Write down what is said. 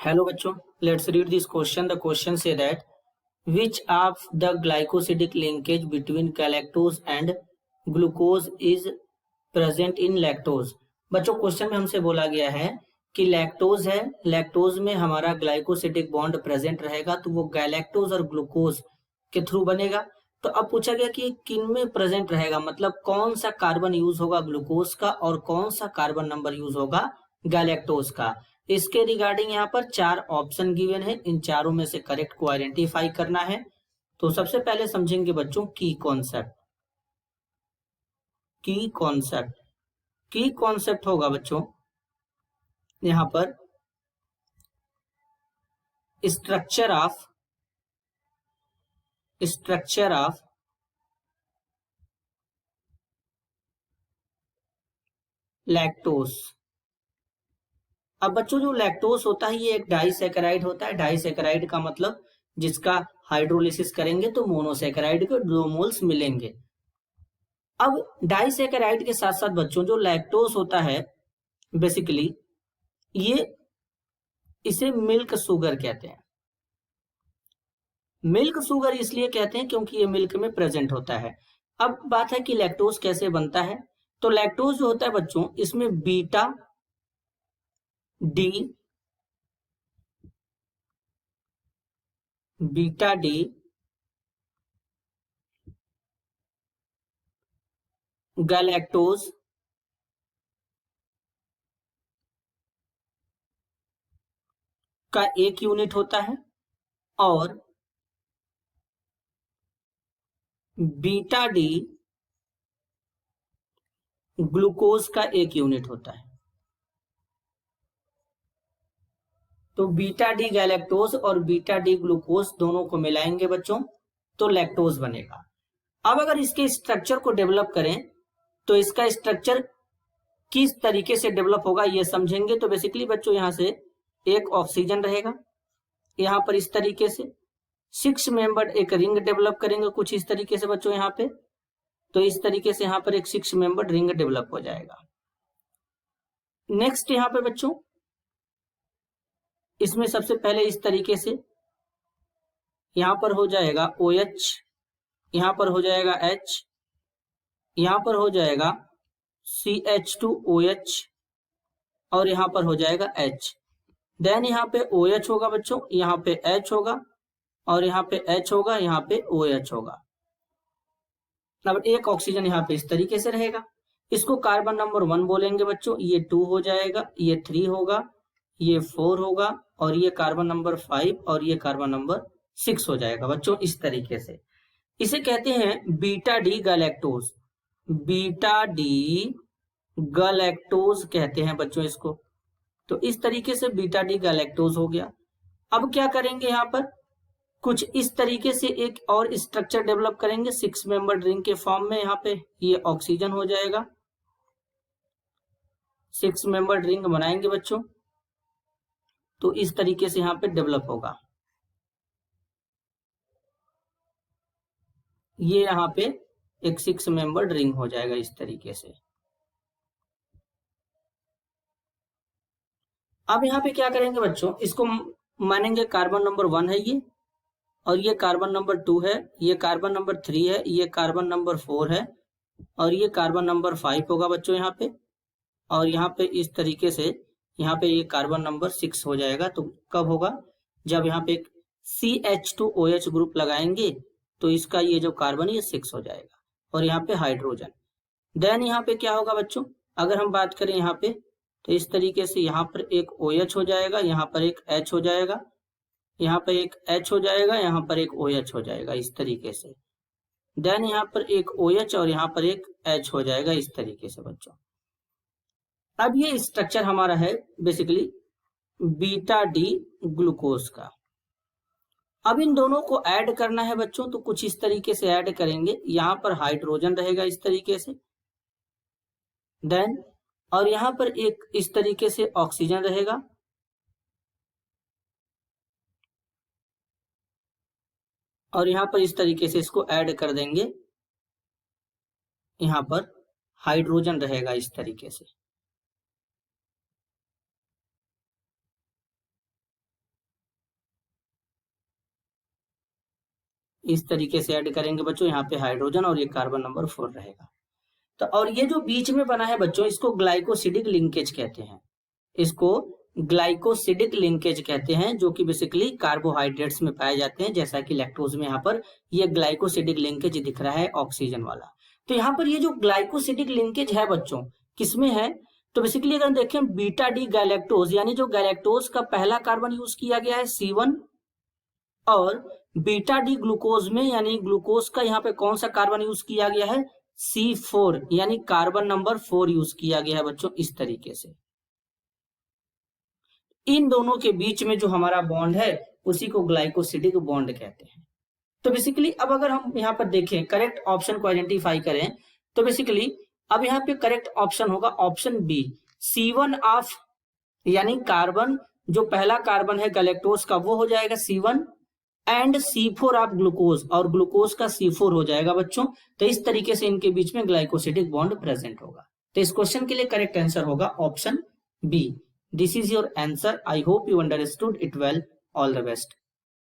Hello बच्चों, let's read this question. The question say that which of the glycosidic linkage between galactose and glucose is present in lactose? बच्चों question में हमसे बोला गया है कि लैक्टोज है, लैक्टोज में हमारा ग्लाइकोसिडिक बॉन्ड प्रेजेंट रहेगा तो वो गैलेक्टोज और ग्लूकोज के थ्रू बनेगा। तो अब पूछा गया कि किन में प्रेजेंट रहेगा, मतलब कौन सा कार्बन यूज होगा ग्लूकोज का और कौन सा कार्बन नंबर यूज होगा गैलेक्टोज का। इसके रिगार्डिंग यहाँ पर 4 ऑप्शन गिवन है, इन चारों में से करेक्ट को आइडेंटिफाई करना है। तो सबसे पहले समझेंगे बच्चों की कॉन्सेप्ट। की कॉन्सेप्ट होगा बच्चों यहाँ पर स्ट्रक्चर ऑफ लैक्टोज। अब बच्चों जो लैक्टोज होता है ये एक डाइसैकेराइड होता है। डाइसैकेराइड का मतलब जिसका हाइड्रोलिसिस करेंगे तो मोनोसैकेराइड के 2 मोल्स मिलेंगे। अब डाइसैकेराइड के साथ साथ बच्चों जो लैक्टोज होता है बेसिकली इसे मिल्क शुगर कहते हैं। मिल्क शुगर इसलिए कहते हैं क्योंकि ये मिल्क में प्रेजेंट होता है। अब बात है कि लैक्टोज कैसे बनता है। तो लैक्टोज जो होता है बच्चों इसमें बीटा डी गैलेक्टोज का एक यूनिट होता है और बीटा डी ग्लूकोज का एक यूनिट होता है। तो बीटा डी गैलेक्टोज और बीटा डी ग्लूकोज दोनों को मिलाएंगे बच्चों तो लैक्टोज बनेगा। अब अगर इसके स्ट्रक्चर को डेवलप करें तो इसका स्ट्रक्चर किस तरीके से डेवलप होगा ये समझेंगे। तो बेसिकली बच्चों यहां से एक ऑक्सीजन रहेगा, यहां पर इस तरीके से 6 मेंबर्ड एक रिंग डेवलप करेंगे कुछ इस तरीके से बच्चों यहाँ पे। तो इस तरीके से यहाँ पर एक 6 मेंबर्ड रिंग डेवलप हो जाएगा। नेक्स्ट यहाँ पे बच्चों इसमें सबसे पहले इस तरीके से यहां पर हो जाएगा OH, यहां पर हो जाएगा H, यहां पर हो जाएगा CH2OH और यहां पर हो जाएगा H। देन यहां पे OH होगा बच्चों, यहां पे H होगा और यहां पे H होगा, यहां पे OH होगा। अब एक ऑक्सीजन यहां पे इस तरीके से रहेगा। इसको कार्बन नंबर 1 बोलेंगे बच्चों, ये 2 हो जाएगा, ये 3 होगा, ये 4 होगा और ये कार्बन नंबर 5 और ये कार्बन नंबर 6 हो जाएगा बच्चों इस तरीके से। इसे कहते हैं beta D galactose. Beta D galactose कहते हैं बच्चों इसको। तो इस तरीके से बीटा डी गैलेक्टोज हो गया। अब क्या करेंगे यहाँ पर कुछ इस तरीके से एक और स्ट्रक्चर डेवलप करेंगे 6 मेंबर रिंग के फॉर्म में। यहाँ पे ये ऑक्सीजन हो जाएगा, 6 मेंबर रिंग बनाएंगे बच्चों तो इस तरीके से यहाँ पे डेवलप होगा। ये यहाँ पे एक 6 मेंबर्ड रिंग हो जाएगा इस तरीके से। अब यहाँ पे क्या करेंगे बच्चों, इसको मानेंगे कार्बन नंबर 1 है ये और ये कार्बन नंबर 2 है, ये कार्बन नंबर 3 है, ये कार्बन नंबर 4 है और ये कार्बन नंबर 5 होगा बच्चों यहाँ पे। और यहाँ पे इस तरीके से यहाँ पे ये कार्बन नंबर 6 हो जाएगा। तो कब होगा, जब यहाँ पे एक CH2OH ग्रुप लगाएंगे तो इसका ये जो कार्बन ये 6 हो जाएगा और यहाँ पे हाइड्रोजन। देन यहाँ पे क्या होगा बच्चों, अगर हम बात करें यहाँ पे तो इस तरीके से यहाँ पर एक OH हो जाएगा, यहाँ पर एक H हो जाएगा, यहाँ पर एक H हो जाएगा, यहाँ पर एक OH हो जाएगा इस तरीके से। देन यहाँ पर एक OH और यहाँ पर एक H हो जाएगा इस तरीके से बच्चों। अब ये स्ट्रक्चर हमारा है बेसिकली बीटा डी ग्लूकोज का। अब इन दोनों को ऐड करना है बच्चों तो कुछ इस तरीके से ऐड करेंगे। यहां पर हाइड्रोजन रहेगा इस तरीके से, देन और यहां पर एक इस तरीके से ऑक्सीजन रहेगा और यहां पर इस तरीके से इसको ऐड कर देंगे। यहां पर हाइड्रोजन रहेगा इस तरीके से। इस तरीके से ऐड करेंगे बच्चों, यहाँ पे हाइड्रोजन और ये कार्बन नंबर 4 रहेगा। तो और ये जो बीच में बना है बच्चों, इसको ग्लाइकोसिडिक लिंकेज कहते हैं, इसको ग्लाइकोसिडिक लिंकेज कहते हैं, जो कि बेसिकली कार्बोहाइड्रेट्स में पाए जाते हैं, जैसा कि लैक्टोज में यहाँ पर ये ग्लाइकोसिडिक लिंकेज दिख रहा है ऑक्सीजन वाला। तो यहाँ पर ये जो ग्लाइकोसिडिक लिंकेज है बच्चों किसमें है, तो बेसिकली अगर देखें बीटा डी गैलेक्टोज, यानी जो गैलेक्टोज का पहला कार्बन यूज किया गया है C1, और बीटा डी ग्लूकोज में यानी ग्लूकोज का यहाँ पे कौन सा कार्बन यूज किया गया है C4, यानी कार्बन नंबर 4 यूज किया गया है बच्चों इस तरीके से। इन दोनों के बीच में जो हमारा बॉन्ड है उसी को ग्लाइकोसिडिक बॉन्ड कहते हैं। तो बेसिकली अब अगर हम यहाँ पर देखें करेक्ट ऑप्शन को आइडेंटिफाई करें, तो बेसिकली अब यहाँ पे करेक्ट ऑप्शन होगा ऑप्शन बी, C1 ऑफ, यानी कार्बन जो पहला कार्बन है गैलेक्टोज का वो हो जाएगा C1 and C4 of glucose, और ग्लूकोज का C4 हो जाएगा बच्चों। तो इस तरीके से इनके बीच में ग्लाइकोसिडिक बॉन्ड प्रेजेंट होगा। तो इस क्वेश्चन के लिए करेक्ट आंसर होगा option B. This is your answer. I hope you understood it well. All the best.